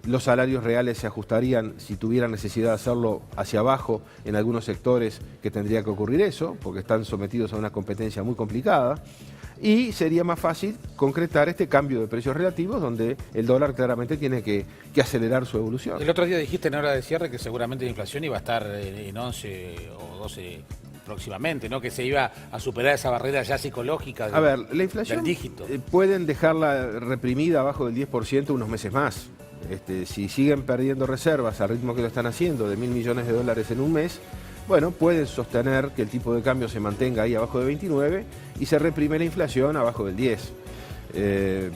Los salarios reales se ajustarían, si tuvieran necesidad de hacerlo, hacia abajo en algunos sectores que tendría que ocurrir eso, porque están sometidos a una competencia muy complicada. Y sería más fácil concretar este cambio de precios relativos, donde el dólar claramente tiene que acelerar su evolución. El otro día dijiste en hora de cierre que seguramente la inflación iba a estar en 11 o 12 próximamente, ¿no? Que se iba a superar esa barrera ya psicológica A ver, la inflación del dígito. Pueden dejarla reprimida abajo del 10% unos meses más. Si siguen perdiendo reservas al ritmo que lo están haciendo, de $1.000 millones en un mes, bueno, pueden sostener que el tipo de cambio se mantenga ahí abajo de 29 y se reprime la inflación abajo del 10.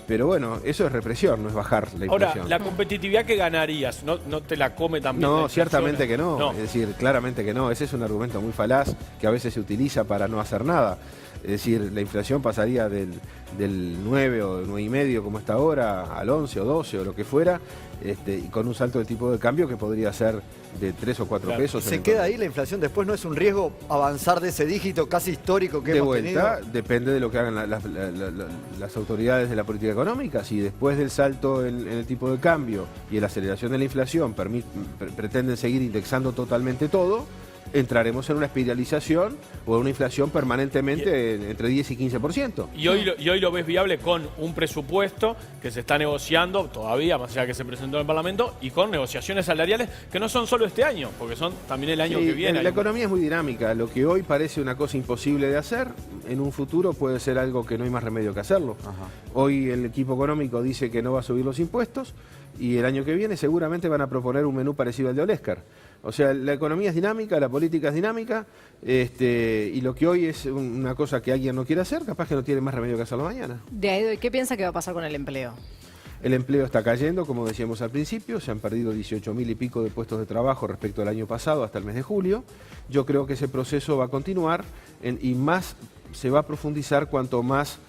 Pero bueno, eso es represión, no es bajar la inflación. Ahora, la competitividad que ganarías, ¿no te la come también? No, ciertamente que no. Es decir, claramente que no. Ese es un argumento muy falaz que a veces se utiliza para no hacer nada. Es decir, la inflación pasaría del 9 o 9,5 como está ahora al 11 o 12 o lo que fuera, y con un salto de tipo de cambio que podría ser de 3 o 4 pesos. ¿Se queda ahí la inflación? Después no es un riesgo avanzar de ese dígito casi histórico que hemos tenido. De vuelta, depende de lo que hagan las autoridades de la política económica. Si después del salto en el tipo de cambio y en la aceleración de la inflación pretenden seguir indexando totalmente todo, entraremos en una espiralización o en una inflación permanentemente entre 10 y 15%. Y hoy lo ves viable con un presupuesto que se está negociando todavía, más allá que se presentó en el Parlamento, y con negociaciones salariales que no son solo este año, porque son también el año que viene. La economía es muy dinámica. Lo que hoy parece una cosa imposible de hacer, en un futuro puede ser algo que no hay más remedio que hacerlo. Ajá. Hoy el equipo económico dice que no va a subir los impuestos y el año que viene seguramente van a proponer un menú parecido al de Olescar. O sea, la economía es dinámica, la política es dinámica, y lo que hoy es una cosa que alguien no quiere hacer, capaz que no tiene más remedio que hacerlo mañana. De ahí, ¿qué piensa que va a pasar con el empleo? El empleo está cayendo, como decíamos al principio, se han perdido 18.000 y pico de puestos de trabajo respecto al año pasado hasta el mes de julio. Yo creo que ese proceso va a continuar y más se va a profundizar cuanto más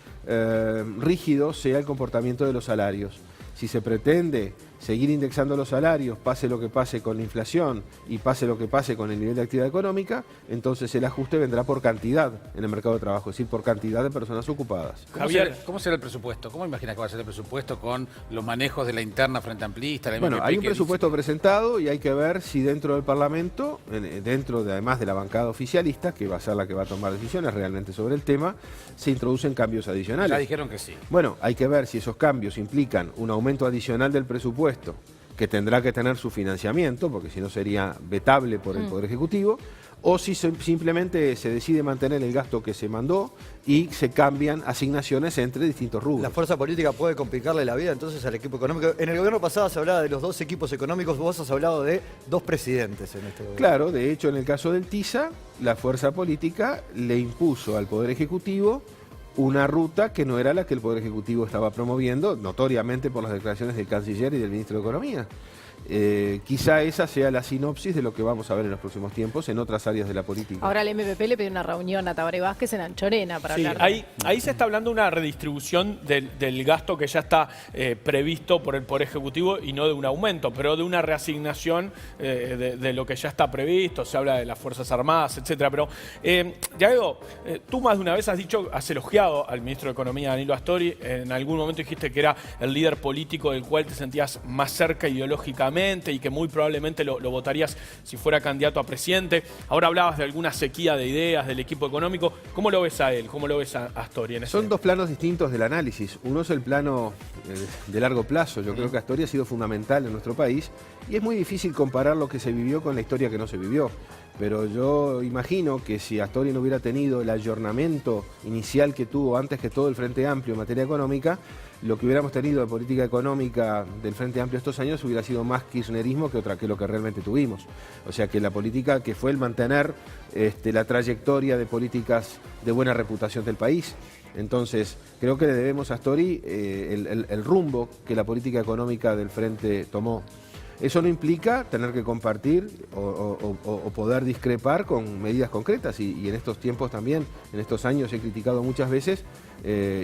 rígido sea el comportamiento de los salarios. Si se pretende seguir indexando los salarios, pase lo que pase con la inflación y pase lo que pase con el nivel de actividad económica, entonces el ajuste vendrá por cantidad en el mercado de trabajo, es decir, por cantidad de personas ocupadas. Javier, ¿cómo será el presupuesto? ¿Cómo imaginas que va a ser el presupuesto con los manejos de la interna Frente Amplista? Bueno, hay un presupuesto presentado y hay que ver si dentro del Parlamento, además de la bancada oficialista, que va a ser la que va a tomar decisiones realmente sobre el tema, se introducen cambios adicionales. Ya dijeron que sí. Bueno, hay que ver si esos cambios implican un aumento adicional del presupuesto, que tendrá que tener su financiamiento, porque si no sería vetable por el Poder Ejecutivo, o si simplemente se decide mantener el gasto que se mandó y se cambian asignaciones entre distintos rubros. La fuerza política puede complicarle la vida entonces al equipo económico. En el gobierno pasado se hablaba de los 2 equipos económicos, vos has hablado de 2 presidentes en este gobierno. Claro, de hecho en el caso del TISA, la fuerza política le impuso al Poder Ejecutivo una ruta que no era la que el Poder Ejecutivo estaba promoviendo, notoriamente por las declaraciones del Canciller y del Ministro de Economía. Quizá esa sea la sinopsis de lo que vamos a ver en los próximos tiempos en otras áreas de la política. Ahora el MPP le pide una reunión a Tabaré Vázquez en Anchorena para hablar de... Ahí se está hablando de una redistribución del gasto que ya está previsto por el Poder Ejecutivo y no de un aumento, pero de una reasignación de lo que ya está previsto. Se habla de las Fuerzas Armadas, etcétera. Pero, Diego, tú más de una vez has elogiado al Ministro de Economía, Danilo Astori. En algún momento dijiste que era el líder político del cual te sentías más cerca ideológicamente y que muy probablemente lo votarías si fuera candidato a presidente. Ahora hablabas de alguna sequía de ideas del equipo económico. ¿Cómo lo ves a él? ¿Cómo lo ves a Astori? Son 2 planos distintos del análisis. Uno es el plano de largo plazo. Yo creo que Astori ha sido fundamental en nuestro país y es muy difícil comparar lo que se vivió con la historia que no se vivió. Pero yo imagino que si Astori no hubiera tenido el ayornamiento inicial que tuvo antes que todo el Frente Amplio en materia económica, lo que hubiéramos tenido de política económica del Frente Amplio estos años hubiera sido más kirchnerismo que lo que realmente tuvimos. O sea que la política que fue el mantener la trayectoria de políticas de buena reputación del país. Entonces, creo que le debemos a Astori el rumbo que la política económica del Frente tomó. Eso no implica tener que compartir o poder discrepar con medidas concretas y en estos tiempos también, en estos años he criticado muchas veces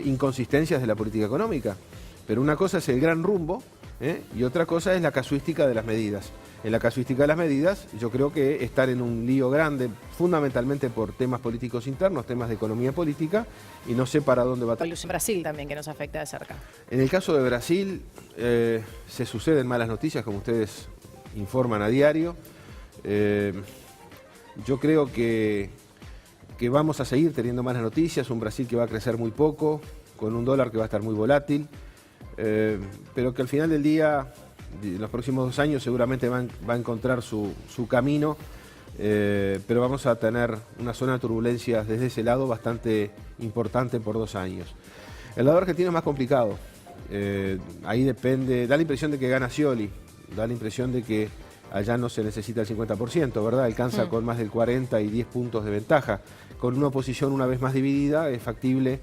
inconsistencias de la política económica. Pero una cosa es el gran rumbo Y otra cosa es la casuística de las medidas. En la casuística de las medidas, yo creo que están en un lío grande, fundamentalmente por temas políticos internos, temas de economía política, y no sé para dónde va a... Brasil también, que nos afecta de cerca. En el caso de Brasil, se suceden malas noticias, como ustedes informan a diario. Yo creo que vamos a seguir teniendo malas noticias, un Brasil que va a crecer muy poco, con un dólar que va a estar muy volátil, pero que al final del día, en los próximos 2 años seguramente va a encontrar su camino, pero vamos a tener una zona de turbulencias desde ese lado bastante importante por 2 años. El lado argentino es más complicado, ahí depende, da la impresión de que gana Scioli, da la impresión de que allá no se necesita el 50%, ¿verdad? Alcanza con más del 40 y 10 puntos de ventaja. Con una oposición una vez más dividida, es factible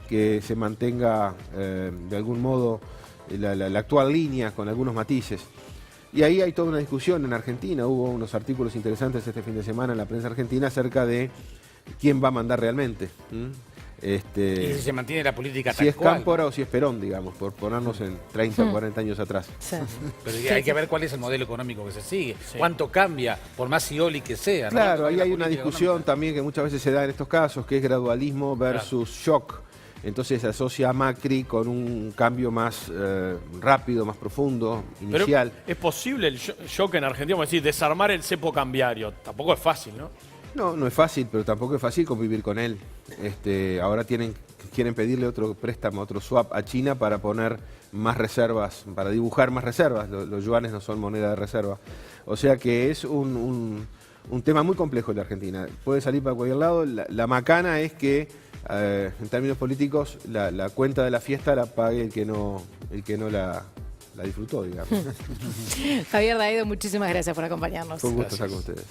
que se mantenga de algún modo la actual línea con algunos matices. Y ahí hay toda una discusión en Argentina. Hubo unos artículos interesantes este fin de semana en la prensa argentina acerca de quién va a mandar realmente. Y si se mantiene la política si tal es cual, Cámpora o si es Perón, digamos, por ponernos en 30 o 40 años atrás. Sí. Pero hay que ver cuál es el modelo económico que se sigue, cuánto cambia, por más Scioli que sea, ¿no? Claro, ahí La hay una política discusión económica. también que muchas veces se da en estos casos, que es gradualismo versus shock. Entonces se asocia a Macri con un cambio más rápido, más profundo, inicial. Pero es posible el shock en Argentina, como decir, desarmar el cepo cambiario. Tampoco es fácil, ¿no? No, no es fácil, pero tampoco es fácil convivir con él. Ahora quieren pedirle otro préstamo, otro swap a China para poner más reservas, para dibujar más reservas. Los yuanes no son moneda de reserva. O sea que es un tema muy complejo el de Argentina. Puede salir para cualquier lado. La macana es que, en términos políticos, la cuenta de la fiesta la pague el que no la disfrutó, digamos. Javier Daedo, muchísimas gracias por acompañarnos. Fue un gusto estar con ustedes.